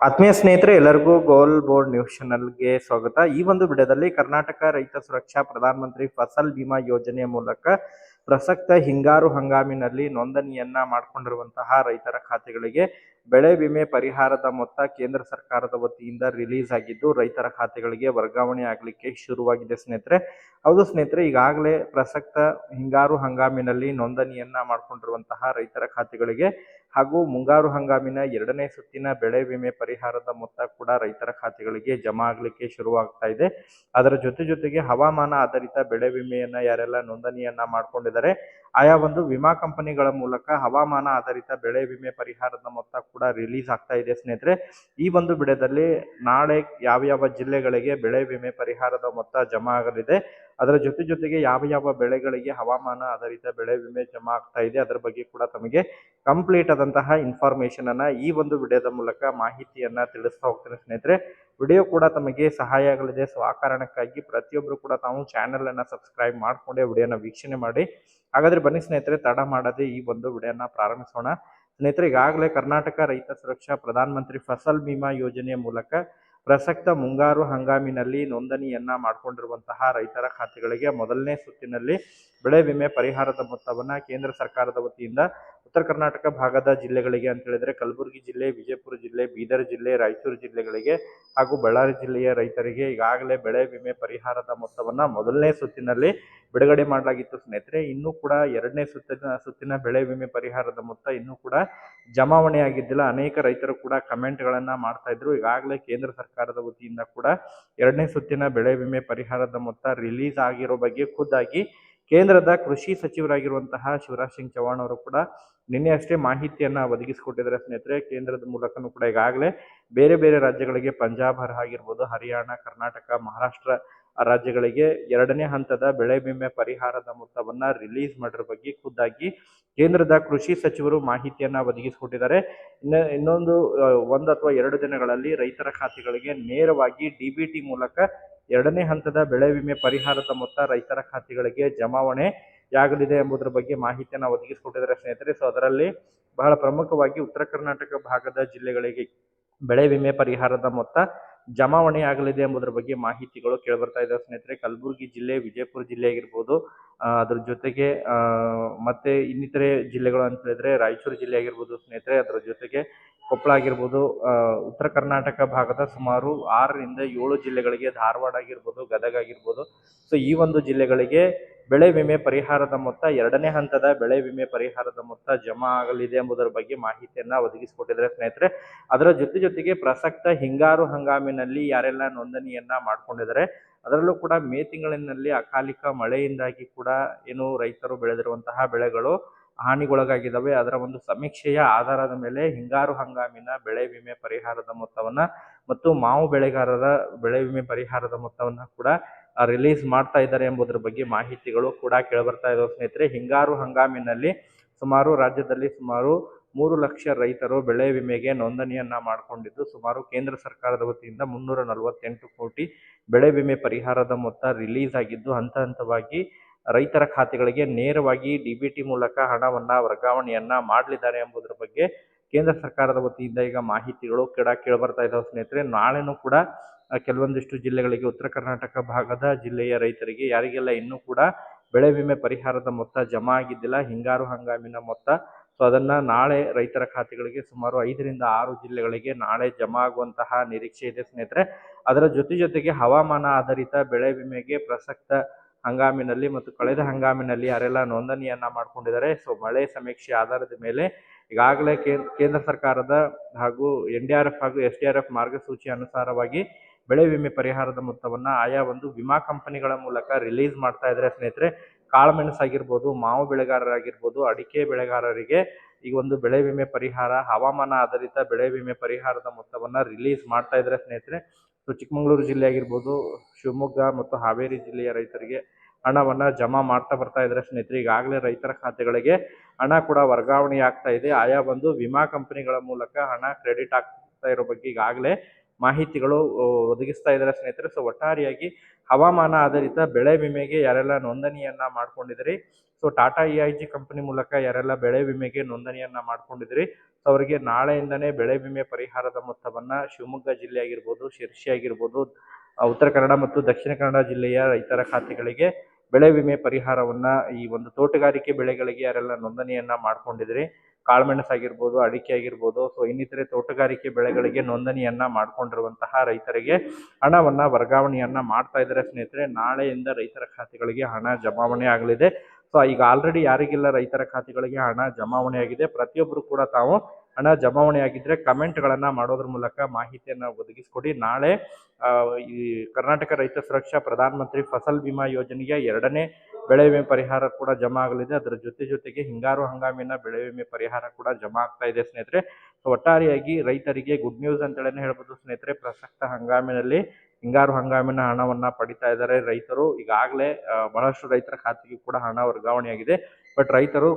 ಆತ್ಮೀಯ ಸ್ನೇಹಿತರೆ, ಎಲ್ಲರಿಗೂ ಗೋಲ್ ಬೋರ್ಡ್ ನ್ಯೂಸ್ ಚಾನಲ್ಗೆ ಸ್ವಾಗತ. ಈ ಒಂದು ವಿಡಿಯೋದಲ್ಲಿ ಕರ್ನಾಟಕ ರೈತ ಸುರಕ್ಷಾ ಪ್ರಧಾನಮಂತ್ರಿ ಫಸಲ್ ಬಿಮಾ ಯೋಜನೆಯ ಮೂಲಕ ಪ್ರಸಕ್ತ ಹಿಂಗಾರು ಹಂಗಾಮಿನಲ್ಲಿ ನೋಂದಣಿಯನ್ನ ಮಾಡಿಕೊಂಡಿರುವಂತಹ ರೈತರ ಖಾತೆಗಳಿಗೆ ಬೆಳೆ ವಿಮೆ ಪರಿಹಾರದ ಮೊತ್ತ ಕೇಂದ್ರ ಸರ್ಕಾರದ ವತಿಯಿಂದ ರಿಲೀಸ್ ಆಗಿದ್ದು ರೈತರ ಖಾತೆಗಳಿಗೆ ವರ್ಗಾವಣೆ ಆಗಲಿಕ್ಕೆ ಶುರುವಾಗಿದೆ ಸ್ನೇಹಿತರೆ. ಹೌದು ಸ್ನೇಹಿತರೆ, ಈಗಾಗಲೇ ಪ್ರಸಕ್ತ ಹಿಂಗಾರು ಹಂಗಾಮಿನಲ್ಲಿ ನೋಂದಣಿಯನ್ನ ಮಾಡಿಕೊಂಡಿರುವಂತಹ ರೈತರ ಖಾತೆಗಳಿಗೆ ಹಾಗೂ ಮುಂಗಾರು ಹಂಗಾಮಿನ 2ನೇ ಸುತ್ತಿನ ಬೆಳೆ ವಿಮೆ ಪರಿಹಾರದ ಮೊತ್ತ ಕೂಡ ರೈತರ ಖಾತೆಗಳಿಗೆ ಜಮಾ ಆಗಲಿಕ್ಕೆ ಶುರುವಾಗ್ತಾ ಇದೆ. ಅದರ ಜೊತೆಗೆ ಹವಾಮಾನ ಆಧಾರಿತ ಬೆಳೆ ವಿಮೆಯನ್ನ ಯಾರೆಲ್ಲ ನೋಂದಣಿಯನ್ನ ಮಾಡ್ಕೊಂಡಿದ್ದಾರೆ ಆಯಾ ಒಂದು ವಿಮಾ ಕಂಪನಿಗಳ ಮೂಲಕ ಹವಾಮಾನ ಆಧಾರಿತ ಬೆಳೆ ವಿಮೆ ಪರಿಹಾರದ ಮೊತ್ತ ಕೂಡ ರಿಲೀಸ್ ಆಗ್ತಾ ಇದೆ ಸ್ನೇಹಿತರೆ. ಈ ಒಂದು ವಿಡಿಯೋದಲ್ಲಿ ನಾಳೆ ಯಾವ ಜಿಲ್ಲೆಗಳಿಗೆ ಬೆಳೆ ವಿಮೆ ಪರಿಹಾರದ ಮೊತ್ತ ಜಮಾ ಆಗಲಿದೆ, ಅದರ ಜೊತೆಗೆ ಯಾವ ಬೆಳೆಗಳಿಗೆ ಹವಾಮಾನ ಆಧಾರಿತ ಬೆಳೆ ವಿಮೆ ಜಮಾ ಆಗ್ತಾ ಇದೆ, ಅದರ ಬಗ್ಗೆ ಕೂಡ ತಮಗೆ ಕಂಪ್ಲೀಟ್ ಆದಂತಹ ಇನ್ಫಾರ್ಮೇಶನ್ ಅನ್ನ ಈ ಒಂದು ವಿಡಿಯೋದ ಮೂಲಕ ಮಾಹಿತಿಯನ್ನ ತಿಳಿಸ್ತಾ ಹೋಗ್ತೇನೆ ಸ್ನೇಹಿತರೆ. ವಿಡಿಯೋ ಕೂಡ ತಮಗೆ ಸಹಾಯ ಆಗಲಿದೆ. ಸೊ ಆ ಕಾರಣಕ್ಕಾಗಿ ಪ್ರತಿಯೊಬ್ಬರು ಕೂಡ ತಾವು ಚಾನೆಲ್ ಅನ್ನ ಸಬ್ಸ್ಕ್ರೈಬ್ ಮಾಡ್ಕೊಂಡೆ ವಿಡಿಯೋನ ವೀಕ್ಷಣೆ ಮಾಡಿ. ಹಾಗಾದ್ರೆ ಬನ್ನಿ ಸ್ನೇಹಿತರೆ, ತಡ ಮಾಡದೆ ಈ ಒಂದು ವಿಡಿಯೋನ ಪ್ರಾರಂಭಿಸೋಣ. ಸ್ನೇಹಿತರೆ, ಈಗಾಗಲೇ ಕರ್ನಾಟಕ ರೈತ ಸುರಕ್ಷಾ ಪ್ರಧಾನ ಮಂತ್ರಿ ಫಸಲ್ ಬಿಮಾ ಯೋಜನೆಯ ಮೂಲಕ ಪ್ರಸಕ್ತ ಮುಂಗಾರು ಹಂಗಾಮಿನಲ್ಲಿ ನೋಂದಣಿಯನ್ನ ಮಾಡಿಕೊಂಡಿರುವಂತಹ ರೈತರ ಖಾತೆಗಳಿಗೆ ಮೊದಲನೇ ಸುತ್ತಿನಲ್ಲಿ ಬೆಳೆ ವಿಮೆ ಪರಿಹಾರದ ಮೊತ್ತವನ್ನ ಕೇಂದ್ರ ಸರ್ಕಾರದ ವತಿಯಿಂದ ಉತ್ತರ ಕರ್ನಾಟಕ ಭಾಗದ ಜಿಲ್ಲೆಗಳಿಗೆ ಅಂತ ಹೇಳಿದ್ರೆ ಕಲಬುರಗಿ ಜಿಲ್ಲೆ, ವಿಜಯಪುರ ಜಿಲ್ಲೆ, ಬೀದರ್ ಜಿಲ್ಲೆ, ರಾಯಚೂರು ಜಿಲ್ಲೆಗಳಿಗೆ ಹಾಗೂ ಬಳ್ಳಾರಿ ಜಿಲ್ಲೆಯ ರೈತರಿಗೆ ಈಗಾಗಲೇ ಬೆಳೆ ವಿಮೆ ಪರಿಹಾರದ ಮೊತ್ತವನ್ನ ಮೊದಲನೇ ಸುತ್ತಿನಲ್ಲಿ ಬಿಡುಗಡೆ ಮಾಡಲಾಗಿತ್ತು ಸ್ನೇಹಿತರೆ. ಇನ್ನೂ ಕೂಡ 2ನೇ ಸುತ್ತಿನ ಬೆಳೆ ವಿಮೆ ಪರಿಹಾರದ ಮೊತ್ತ ಇನ್ನೂ ಕೂಡ ಜಮಾವಣೆ ಆಗಿದ್ದಿಲ್ಲ. ಅನೇಕ ರೈತರು ಕೂಡ ಕಮೆಂಟ್ಗಳನ್ನ ಮಾಡ್ತಾ ಇದ್ರು. ಈಗಾಗಲೇ ಕೇಂದ್ರ ಸರ್ಕಾರದ ವತಿಯಿಂದ ಕೂಡ 2ನೇ ಸುತ್ತಿನ ಬೆಳೆ ವಿಮೆ ಪರಿಹಾರದ ಮೊತ್ತ ರಿಲೀಸ್ ಆಗಿರೋ ಬಗ್ಗೆ ಖುದ್ದಾಗಿ ಕೇಂದ್ರದ ಕೃಷಿ ಸಚಿವರಾಗಿರುವಂತಹ ಶಿವರಾಜ್ ಸಿಂಗ್ ಚೌಹಾಣ್ ಅವರು ಕೂಡ ನಿನ್ನೆ ಅಷ್ಟೇ ಮಾಹಿತಿಯನ್ನ ಒದಗಿಸಿಕೊಟ್ಟಿದ್ದಾರೆ ಸ್ನೇಹಿತರೆ. ಕೇಂದ್ರದ ಮೂಲಕನೂ ಕೂಡ ಈಗಾಗಲೇ ಬೇರೆ ರಾಜ್ಯಗಳಿಗೆ ಪಂಜಾಬ್ ಆಗಿರ್ಬೋದು, ಹರಿಯಾಣ, ಕರ್ನಾಟಕ, ಮಹಾರಾಷ್ಟ್ರ ರಾಜ್ಯಗಳಿಗೆ 2ನೇ ಹಂತದ ಬೆಳೆ ವಿಮೆ ಪರಿಹಾರದ ಮೊತ್ತವನ್ನ ರಿಲೀಸ್ ಮಾಡಿರೋ ಬಗ್ಗೆ ಖುದ್ದಾಗಿ ಕೇಂದ್ರದ ಕೃಷಿ ಸಚಿವರು ಮಾಹಿತಿಯನ್ನ ಒದಗಿಸಿಕೊಟ್ಟಿದ್ದಾರೆ. ಇನ್ನೊಂದು 1 ಅಥವಾ 2 ದಿನಗಳಲ್ಲಿ ರೈತರ ಖಾತೆಗಳಿಗೆ ನೇರವಾಗಿ DBT ಮೂಲಕ 2ನೇ ಹಂತದ ಬೆಳೆ ವಿಮೆ ಪರಿಹಾರದ ಮೊತ್ತ ರೈತರ ಖಾತೆಗಳಿಗೆ ಜಮಾವಣೆ ಯಾಗಲಿದೆ ಎಂಬುದರ ಬಗ್ಗೆ ಮಾಹಿತಿಯನ್ನು ಒದಗಿಸಿಕೊಟ್ಟಿದ್ದಾರೆ ಸ್ನೇಹಿತರೆ. ಸೊ ಅದರಲ್ಲಿ ಬಹಳ ಪ್ರಮುಖವಾಗಿ ಉತ್ತರ ಕರ್ನಾಟಕ ಭಾಗದ ಜಿಲ್ಲೆಗಳಿಗೆ ಬೆಳೆ ವಿಮೆ ಪರಿಹಾರದ ಮೊತ್ತ ಜಮಾವಣೆ ಆಗಲಿದೆ ಎಂಬುದರ ಬಗ್ಗೆ ಮಾಹಿತಿಗಳು ಕೇಳಿಬರ್ತಾ ಇದ್ದಾವೆ ಸ್ನೇಹಿತರೆ. ಕಲಬುರಗಿ ಜಿಲ್ಲೆ, ವಿಜಯಪುರ ಜಿಲ್ಲೆ ಆಗಿರ್ಬೋದು, ಅದ್ರ ಜೊತೆಗೆ ಮತ್ತೆ ಇನ್ನಿತರೆ ಜಿಲ್ಲೆಗಳು ಅಂತ ಹೇಳಿದ್ರೆ ರಾಯಚೂರು ಜಿಲ್ಲೆ ಆಗಿರ್ಬೋದು ಸ್ನೇಹಿತರೆ, ಅದರ ಜೊತೆಗೆ ಕೊಪ್ಪಳ ಆಗಿರ್ಬೋದು, ಉತ್ತರ ಕರ್ನಾಟಕ ಭಾಗದ ಸುಮಾರು 6ರಿಂದ 7 ಜಿಲ್ಲೆಗಳಿಗೆ, ಧಾರವಾಡ ಆಗಿರ್ಬೋದು, ಗದಗ ಆಗಿರ್ಬೋದು, ಸೊ ಈ ಒಂದು ಜಿಲ್ಲೆಗಳಿಗೆ ಬೆಳೆ ವಿಮೆ ಪರಿಹಾರದ ಮೊತ್ತ 2ನೇ ಹಂತದ ಬೆಳೆ ವಿಮೆ ಪರಿಹಾರದ ಮೊತ್ತ ಜಮಾ ಆಗಲಿದೆ ಎಂಬುದರ ಬಗ್ಗೆ ಮಾಹಿತಿಯನ್ನ ಒದಗಿಸಿಕೊಟ್ಟಿದ್ದಾರೆ ಸ್ನೇಹಿತರೆ. ಅದರ ಜೊತೆಗೆ ಪ್ರಸಕ್ತ ಹಿಂಗಾರು ಹಂಗಾಮಿನಲ್ಲಿ ಯಾರೆಲ್ಲ ನೋಂದಣಿಯನ್ನ ಮಾಡ್ಕೊಂಡಿದ್ದಾರೆ ಅದರಲ್ಲೂ ಕೂಡ ಮೇ ತಿಂಗಳಿನಲ್ಲಿ ಅಕಾಲಿಕ ಮಳೆಯಿಂದಾಗಿ ಕೂಡ ಏನು ರೈತರು ಬೆಳೆದಿರುವಂತಹ ಬೆಳೆಗಳು ಹಾನಿಗೊಳಗಾಗಿದ್ದಾವೆ. ಅದರ ಒಂದು ಸಮೀಕ್ಷೆಯ ಆಧಾರದ ಮೇಲೆ ಹಿಂಗಾರು ಹಂಗಾಮಿನ ಬೆಳೆ ವಿಮೆ ಪರಿಹಾರದ ಮೊತ್ತವನ್ನ ಮತ್ತು ಮಾವು ಬೆಳೆಗಾರರ ಬೆಳೆ ವಿಮೆ ಪರಿಹಾರದ ಮೊತ್ತವನ್ನ ಕೂಡ ರಿಲೀಸ್ ಮಾಡ್ತಾ ಇದ್ದಾರೆ ಎಂಬುದರ ಬಗ್ಗೆ ಮಾಹಿತಿಗಳು ಕೂಡ ಕೇಳಬರ್ತಾ ಇದಾವೆ ಸ್ನೇಹಿತರೆ. ಹಿಂಗಾರು ಹಂಗಾಮಿನಲ್ಲಿ ರಾಜ್ಯದಲ್ಲಿ ಸುಮಾರು 3 ಲಕ್ಷ ರೈತರು ಬೆಳೆ ವಿಮೆಗೆ ನೋಂದಣಿಯನ್ನ ಮಾಡಿಕೊಂಡಿದ್ದು ಸುಮಾರು ಕೇಂದ್ರ ಸರ್ಕಾರದ ವತಿಯಿಂದ 348 ಕೋಟಿ ಬೆಳೆ ವಿಮೆ ಪರಿಹಾರದ ಮೊತ್ತ ರಿಲೀಸ್ ಆಗಿದ್ದು ಹಂತವಾಗಿ ರೈತರ ಖಾತೆಗಳಿಗೆ ನೇರವಾಗಿ DBT ಮೂಲಕ ಹಣವನ್ನ ವರ್ಗಾವಣೆಯನ್ನ ಮಾಡಲಿದ್ದಾರೆ ಎಂಬುದರ ಬಗ್ಗೆ ಕೇಂದ್ರ ಸರ್ಕಾರದ ವತಿಯಿಂದ ಈಗ ಮಾಹಿತಿಗಳು ಕೇಳಬರ್ತಾ ಇದಾವೆ ಸ್ನೇಹಿತರೆ. ನಾಳೆನೂ ಕೂಡ ಕೆಲವೊಂದಿಷ್ಟು ಜಿಲ್ಲೆಗಳಿಗೆ, ಉತ್ತರ ಕರ್ನಾಟಕ ಭಾಗದ ಜಿಲ್ಲೆಯ ರೈತರಿಗೆ ಯಾರಿಗೆಲ್ಲ ಇನ್ನೂ ಕೂಡ ಬೆಳೆ ವಿಮೆ ಪರಿಹಾರದ ಮೊತ್ತ ಜಮಾ ಆಗಿದ್ದಿಲ್ಲ, ಹಿಂಗಾರು ಹಂಗಾಮಿನ ಮೊತ್ತ, ಸೊ ಅದನ್ನ ನಾಳೆ ರೈತರ ಖಾತೆಗಳಿಗೆ ಸುಮಾರು 5ರಿಂದ 6 ಜಿಲ್ಲೆಗಳಿಗೆ ನಾಳೆ ಜಮಾ ಆಗುವಂತಹ ನಿರೀಕ್ಷೆ ಇದೆ ಸ್ನೇಹಿತರೆ. ಅದರ ಜೊತೆಗೆ ಹವಾಮಾನ ಆಧಾರಿತ ಬೆಳೆ ವಿಮೆಗೆ ಪ್ರಸಕ್ತ ಹಂಗಾಮಿನಲ್ಲಿ ಮತ್ತು ಕಳೆದ ಹಂಗಾಮಿನಲ್ಲಿ ಯಾರೆಲ್ಲ ನೋಂದಣಿಯನ್ನ ಮಾಡ್ಕೊಂಡಿದ್ದಾರೆ, ಸೊ ಮಳೆ ಸಮೀಕ್ಷೆ ಆಧಾರದ ಮೇಲೆ ಈಗಾಗಲೇ ಕೇಂದ್ರ ಸರ್ಕಾರದ ಹಾಗೂ NDRF ಹಾಗೂ SDRF ಮಾರ್ಗಸೂಚಿ ಅನುಸಾರವಾಗಿ ಬೆಳೆ ವಿಮೆ ಪರಿಹಾರದ ಮೊತ್ತವನ್ನ ಆಯಾ ಒಂದು ವಿಮಾ ಕಂಪನಿಗಳ ಮೂಲಕ ರಿಲೀಸ್ ಮಾಡ್ತಾ ಇದ್ದಾರೆ ಸ್ನೇಹಿತರೆ. ಕಾಳುಮೆಣಸು ಆಗಿರ್ಬೋದು, ಮಾವು ಬೆಳೆಗಾರರಾಗಿರ್ಬೋದು, ಅಡಿಕೆ ಬೆಳೆಗಾರರಿಗೆ ಈಗ ಒಂದು ಬೆಳೆ ವಿಮೆ ಪರಿಹಾರ, ಹವಾಮಾನ ಆಧಾರಿತ ಬೆಳೆ ವಿಮೆ ಪರಿಹಾರದ ಮೊತ್ತವನ್ನ ರಿಲೀಸ್ ಮಾಡ್ತಾ ಇದ್ದಾರೆ ಸ್ನೇಹಿತರೆ. ಸೊ ಚಿಕ್ಕಮಗಳೂರು ಜಿಲ್ಲೆ ಆಗಿರ್ಬೋದು, ಶಿವಮೊಗ್ಗ ಮತ್ತು ಹಾವೇರಿ ಜಿಲ್ಲೆಯ ರೈತರಿಗೆ ಹಣವನ್ನ ಜಮಾ ಮಾಡ್ತಾ ಬರ್ತಾ ಇದ್ದಾರೆ ಸ್ನೇಹಿತರೆ. ಈಗಾಗಲೇ ರೈತರ ಖಾತೆಗಳಿಗೆ ಹಣ ಕೂಡ ವರ್ಗಾವಣೆ ಆಗ್ತಾ ಇದೆ. ಆಯಾ ಒಂದು ವಿಮಾ ಕಂಪನಿಗಳ ಮೂಲಕ ಹಣ ಕ್ರೆಡಿಟ್ ಆಗ್ತಾ ಇರೋ ಬಗ್ಗೆ ಈಗಾಗಲೇ ಮಾಹಿತಿಗಳು ಒದಗಿಸ್ತಾ ಇದ್ದಾರೆ ಸ್ನೇಹಿತರೆ. ಸೊ ಒಟ್ಟಾರೆಯಾಗಿ ಹವಾಮಾನ ಆಧಾರಿತ ಬೆಳೆ ವಿಮೆಗೆ ಯಾರೆಲ್ಲ ನೋಂದಣಿಯನ್ನ ಮಾಡ್ಕೊಂಡಿದ್ರಿ, ಸೊ ಟಾಟಾ EIG ಕಂಪನಿ ಮೂಲಕ ಯಾರೆಲ್ಲ ಬೆಳೆ ವಿಮೆಗೆ ನೋಂದಣಿಯನ್ನ ಮಾಡ್ಕೊಂಡಿದ್ರಿ, ಸೊ ಅವರಿಗೆ ನಾಳೆಯಿಂದನೇ ಬೆಳೆ ವಿಮೆ ಪರಿಹಾರದ ಮೊತ್ತವನ್ನ ಶಿವಮೊಗ್ಗ ಜಿಲ್ಲೆ ಆಗಿರ್ಬೋದು, ಶಿರ್ಸಿ ಆಗಿರ್ಬೋದು, ಉತ್ತರ ಕನ್ನಡ ಮತ್ತು ದಕ್ಷಿಣ ಕನ್ನಡ ಜಿಲ್ಲೆಯ ರೈತರ ಖಾತೆಗಳಿಗೆ ಬೆಳೆ ವಿಮೆ ಪರಿಹಾರವನ್ನ ಈ ಒಂದು ತೋಟಗಾರಿಕೆ ಬೆಳೆಗಳಿಗೆ ಯಾರೆಲ್ಲ ನೋಂದಣಿಯನ್ನ ಮಾಡ್ಕೊಂಡಿದ್ರಿ, ಕಾಳುಮೆಣಸು ಆಗಿರ್ಬೋದು, ಅಡಿಕೆ ಆಗಿರ್ಬೋದು, ಸೊ ಇನ್ನಿತರೆ ತೋಟಗಾರಿಕೆ ಬೆಳೆಗಳಿಗೆ ನೋಂದಣಿಯನ್ನ ಮಾಡ್ಕೊಂಡಿರುವಂತಹ ರೈತರಿಗೆ ಹಣವನ್ನ ವರ್ಗಾವಣೆಯನ್ನ ಮಾಡ್ತಾ ಇದ್ದಾರೆ ಸ್ನೇಹಿತರೆ. ನಾಳೆಯಿಂದ ರೈತರ ಖಾತೆಗಳಿಗೆ ಹಣ ಜಮಾವಣೆ ಆಗಲಿದೆ. ಸೊ ಈಗ ಆಲ್ರೆಡಿ ಯಾರಿಗೆಲ್ಲ ರೈತರ ಖಾತೆಗಳಿಗೆ ಹಣ ಜಮಾವಣೆ ಆಗಿದೆ, ಪ್ರತಿಯೊಬ್ಬರು ಕೂಡ ತಾವು ಹಣ ಜಮಾವಣೆ ಆಗಿದ್ರೆ ಕಮೆಂಟ್ಗಳನ್ನ ಮಾಡೋದ್ರ ಮೂಲಕ ಮಾಹಿತಿಯನ್ನ ಒದಗಿಸ್ಕೊಡಿ. ನಾಳೆ ಈ ಕರ್ನಾಟಕ ರೈತ ಸುರಕ್ಷಾ ಪ್ರಧಾನ ಮಂತ್ರಿ ಫಸಲ್ ಬಿಮಾ ಯೋಜನೆಯ 2ನೇ ಬೆಳೆ ವಿಮೆ ಪರಿಹಾರ ಕೂಡ ಜಮಾ ಆಗಲಿದೆ. ಅದರ ಜೊತೆಗೆ ಹಿಂಗಾರು ಹಂಗಾಮಿನ ಬೆಳೆ ವಿಮೆ ಪರಿಹಾರ ಕೂಡ ಜಮಾ ಆಗ್ತಾ ಇದೆ ಸ್ನೇಹಿತರೆ. ಒಟ್ಟಾರೆಯಾಗಿ ರೈತರಿಗೆ ಗುಡ್ ನ್ಯೂಸ್ ಅಂತೇಳಿ ಹೇಳ್ಬೋದು ಸ್ನೇಹಿತರೆ. ಪ್ರಸಕ್ತ ಹಂಗಾಮಿನಲ್ಲಿ ಹಿಂಗಾರು ಹಂಗಾಮಿನ ಹಣವನ್ನ ಪಡಿತಾ ಇದ್ದಾರೆ ರೈತರು. ಈಗಾಗಲೇ ಬಹಳಷ್ಟು ರೈತರ ಖಾತೆಗೆ ಕೂಡ ಹಣ ವರ್ಗಾವಣೆಯಾಗಿದೆ. ಬಟ್ ರೈತರು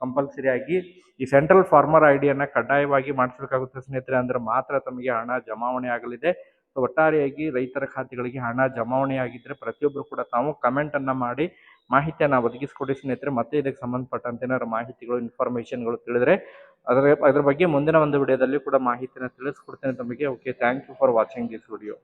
ಕಂಪಲ್ಸರಿ ಆಗಿ ಈ ಸೆಂಟ್ರಲ್ ಫಾರ್ಮರ್ ಐಡಿಯನ್ನ ಕಡ್ಡಾಯವಾಗಿ ಮಾಡಿಸಬೇಕಾಗುತ್ತೆ ಸ್ನೇಹಿತರೆ, ಅಂದ್ರೆ ಮಾತ್ರ ತಮಗೆ ಹಣ ಜಮಾವಣೆ ಆಗಲಿದೆ. ಸೊ ಒಟ್ಟಾರೆಯಾಗಿ ರೈತರ ಖಾತೆಗಳಿಗೆ ಹಣ ಜಮಾವಣೆ ಆಗಿದ್ರೆ ಪ್ರತಿಯೊಬ್ಬರು ಕೂಡ ತಾವು ಕಮೆಂಟ್ ಅನ್ನ ಮಾಡಿ ಮಾಹಿತಿಯನ್ನ ಒದಗಿಸ್ಕೊಡಿ ಸ್ನೇಹಿತರೆ. ಮತ್ತೆ ಇದಕ್ಕೆ ಸಂಬಂಧಪಟ್ಟಂತೆ ಏನಾದ್ರು ಮಾಹಿತಿಗಳು, ಇನ್ಫಾರ್ಮೇಶನ್ಗಳು ತಿಳಿದ್ರೆ ಅದ್ರ ಬಗ್ಗೆ ಮುಂದಿನ ಒಂದು ವಿಡಿಯೋದಲ್ಲಿ ಕೂಡ ಮಾಹಿತಿಯನ್ನು ತಿಳಿಸ್ಕೊಡ್ತೇನೆ ತಮಗೆ. Okay, thank you for watching this video.